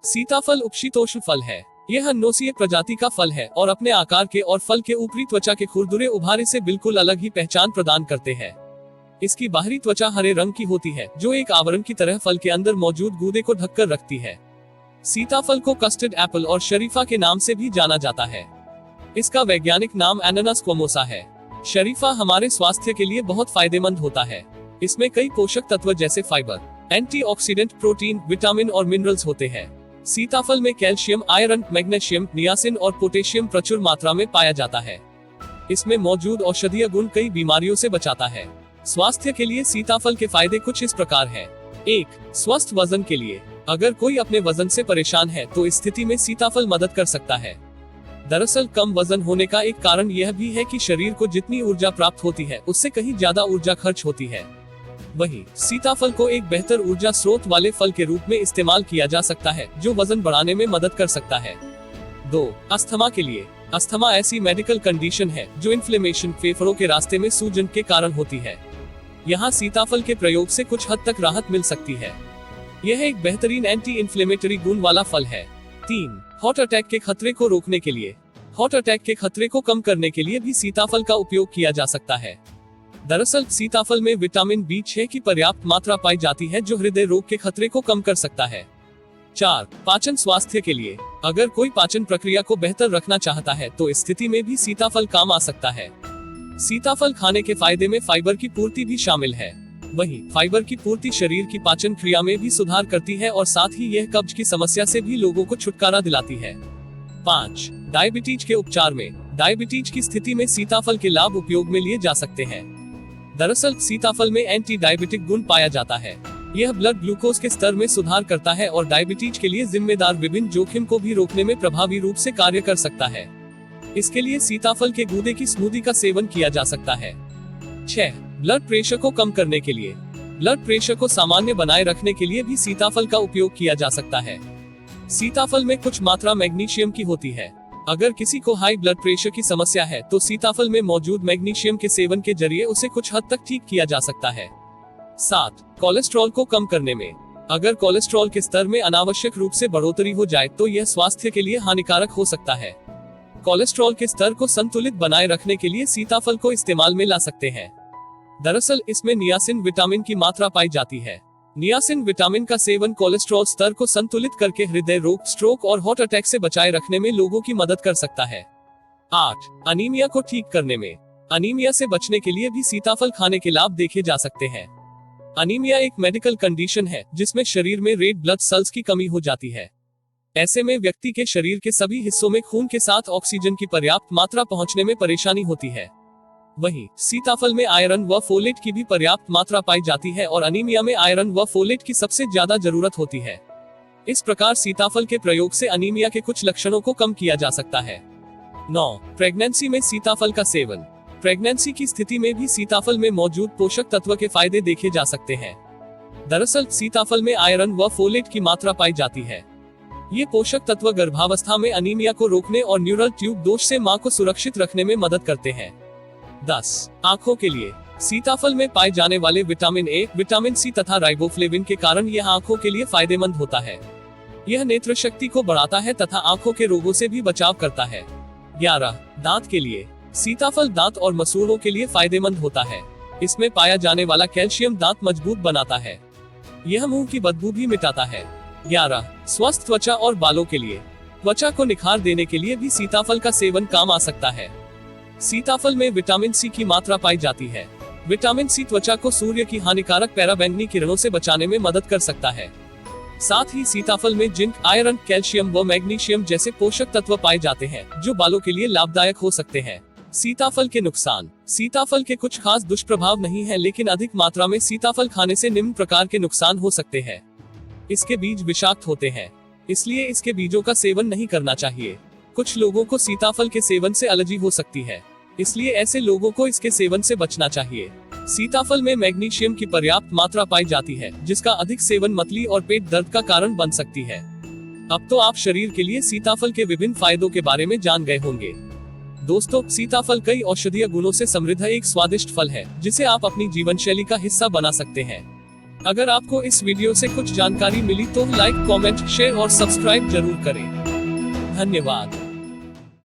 सीताफल उपशीतोष्ण फल है। यह अन्नोसीय प्रजाति का फल है और अपने आकार के और फल के ऊपरी त्वचा के खुरदुरे उभारे से बिल्कुल अलग ही पहचान प्रदान करते हैं। इसकी बाहरी त्वचा हरे रंग की होती है, जो एक आवरण की तरह फल के अंदर मौजूद गूदे को ढककर रखती है। सीताफल को कस्टर्ड एप्पल और शरीफा के नाम से भी जाना जाता है। इसका वैज्ञानिक नाम एनाना स्क्वमोसा है। शरीफा हमारे स्वास्थ्य के लिए बहुत फायदेमंद होता है। इसमें कई पोषक तत्व जैसे फाइबर, एंटीऑक्सीडेंट, प्रोटीन, विटामिन और मिनरल्स होते हैं। सीताफल में कैल्शियम, आयरन, मैग्नीशियम, नियासिन और पोटेशियम प्रचुर मात्रा में पाया जाता है। इसमें मौजूद औषधीय गुण कई बीमारियों से बचाता है। स्वास्थ्य के लिए सीताफल के फायदे कुछ इस प्रकार हैं। 1. स्वस्थ वजन के लिए। अगर कोई अपने वजन से परेशान है तो इस स्थिति में सीताफल मदद कर सकता है। दरअसल कम वजन होने का एक कारण यह भी है कि शरीर को जितनी ऊर्जा प्राप्त होती है उससे कहीं ज्यादा ऊर्जा खर्च होती है। वहीं सीताफल को एक बेहतर ऊर्जा स्रोत वाले फल के रूप में इस्तेमाल किया जा सकता है, जो वजन बढ़ाने में मदद कर सकता है। 2. अस्थमा के लिए। अस्थमा ऐसी मेडिकल कंडीशन है जो इन्फ्लेमेशन, फेफड़ों के रास्ते में सूजन के कारण होती है। यहाँ सीताफल के प्रयोग से कुछ हद तक राहत मिल सकती है। यह एक बेहतरीन एंटी इन्फ्लेमेटरी गुण वाला फल है। 3. हार्ट अटैक के खतरे को रोकने के लिए। हार्ट अटैक के खतरे को कम करने के लिए भी सीताफल का उपयोग किया जा सकता है। दरअसल सीताफल में विटामिन B6 की पर्याप्त मात्रा पाई जाती है, जो हृदय रोग के खतरे को कम कर सकता है। 4. पाचन स्वास्थ्य के लिए। अगर कोई पाचन प्रक्रिया को बेहतर रखना चाहता है तो इस स्थिति में भी सीताफल काम आ सकता है। सीताफल खाने के फायदे में फाइबर की पूर्ति भी शामिल है। वहीं फाइबर की पूर्ति शरीर की पाचन क्रिया में भी सुधार करती है और साथ ही यह कब्ज की समस्या से भी लोगों को छुटकारा दिलाती है। 5. डायबिटीज के उपचार में। डायबिटीज की स्थिति में सीताफल के लाभ उपयोग में लिए जा सकते हैं। दरअसल सीताफल में एंटी डायबिटिक गुण पाया जाता है। यह ब्लड ग्लूकोज के स्तर में सुधार करता है और डायबिटीज के लिए जिम्मेदार विभिन्न जोखिम को भी रोकने में प्रभावी रूप से कार्य कर सकता है। इसके लिए सीताफल के गूदे की स्मूदी का सेवन किया जा सकता है। 6. ब्लड प्रेशर को कम करने के लिए। ब्लड प्रेशर को सामान्य बनाए रखने के लिए भी सीताफल का उपयोग किया जा सकता है। सीताफल में कुछ मात्रा मैग्नीशियम की होती है। अगर किसी को हाई ब्लड प्रेशर की समस्या है तो सीताफल में मौजूद मैग्नीशियम के सेवन के जरिए उसे कुछ हद तक ठीक किया जा सकता है। 7. कोलेस्ट्रॉल को कम करने में। अगर कोलेस्ट्रॉल के स्तर में अनावश्यक रूप से बढ़ोतरी हो जाए तो यह स्वास्थ्य के लिए हानिकारक हो सकता है। कोलेस्ट्रॉल के स्तर को संतुलित बनाए रखने के लिए सीताफल को इस्तेमाल में ला सकते हैं। दरअसल इसमें नियासिन विटामिन की मात्रा पाई जाती है। नियासिन विटामिन का सेवन कोलेस्ट्रॉल स्तर को संतुलित करके हृदय रोग, स्ट्रोक और हार्ट अटैक से बचाए रखने में लोगों की मदद कर सकता है। 8. अनीमिया को ठीक करने में। अनीमिया से बचने के लिए भी सीताफल खाने के लाभ देखे जा सकते हैं। अनीमिया एक मेडिकल कंडीशन है जिसमें शरीर में रेड ब्लड सेल्स की कमी हो जाती है। ऐसे में व्यक्ति के शरीर के सभी हिस्सों में खून के साथ ऑक्सीजन की पर्याप्त मात्रा पहुंचने में परेशानी होती है। वहीं सीताफल में आयरन व फोलेट की भी पर्याप्त मात्रा पाई जाती है और अनीमिया में आयरन व फोलेट की सबसे ज्यादा जरूरत होती है। इस प्रकार सीताफल के प्रयोग से अनीमिया के कुछ लक्षणों को कम किया जा सकता है। 9. प्रेगनेंसी में सीताफल का सेवन। प्रेगनेंसी की स्थिति में भी सीताफल में मौजूद पोषक तत्व के फायदे देखे जा सकते हैं। दरअसल सीताफल में आयरन व फोलेट की मात्रा पाई जाती है। ये पोषक तत्व गर्भावस्था में अनीमिया को रोकने और न्यूरल ट्यूब दोष से मां को सुरक्षित रखने में मदद करते हैं। 10. आंखों के लिए। सीताफल में पाए जाने वाले विटामिन A, विटामिन C तथा राइबोफ्लेविन के कारण यह आंखों के लिए फायदेमंद होता है। यह नेत्र शक्ति को बढ़ाता है तथा आंखों के रोगों से भी बचाव करता है। 11. दांत के लिए। सीताफल दांत और मसूड़ों के लिए फायदेमंद होता है। इसमें पाया जाने वाला कैल्शियम दांत मजबूत बनाता है। यह मुंह की बदबू भी मिटाता है। 11. स्वस्थ त्वचा और बालों के लिए। त्वचा को निखार देने के लिए भी सीताफल का सेवन काम आ सकता है। सीताफल में विटामिन C की मात्रा पाई जाती है। विटामिन C त्वचा को सूर्य की हानिकारक पराबैंगनी किरणों से बचाने में मदद कर सकता है। साथ ही सीताफल में जिंक, आयरन, कैल्शियम व मैग्नीशियम जैसे पोषक तत्व पाए जाते हैं जो बालों के लिए लाभदायक हो सकते हैं। सीताफल के नुकसान। सीताफल के कुछ खास दुष्प्रभाव नहीं है, लेकिन अधिक मात्रा में सीताफल खाने से निम्न प्रकार के नुकसान हो सकते हैं। इसके बीज विषाक्त होते हैं, इसलिए इसके बीजों का सेवन नहीं करना चाहिए। कुछ लोगों को सीताफल के सेवन से एलर्जी हो सकती है, इसलिए ऐसे लोगों को इसके सेवन से बचना चाहिए। सीताफल में मैग्नीशियम की पर्याप्त मात्रा पाई जाती है, जिसका अधिक सेवन मतली और पेट दर्द का कारण बन सकती है। अब तो आप शरीर के लिए सीताफल के विभिन्न फायदों के बारे में जान गए होंगे। दोस्तों, सीताफल कई औषधीय गुणों से समृद्ध एक स्वादिष्ट फल है, जिसे आप अपनी जीवन शैली का हिस्सा बना सकते हैं। अगर आपको इस वीडियो से कुछ जानकारी मिली तो लाइक, कमेंट, शेयर और सब्सक्राइब जरूर करें। धन्यवाद।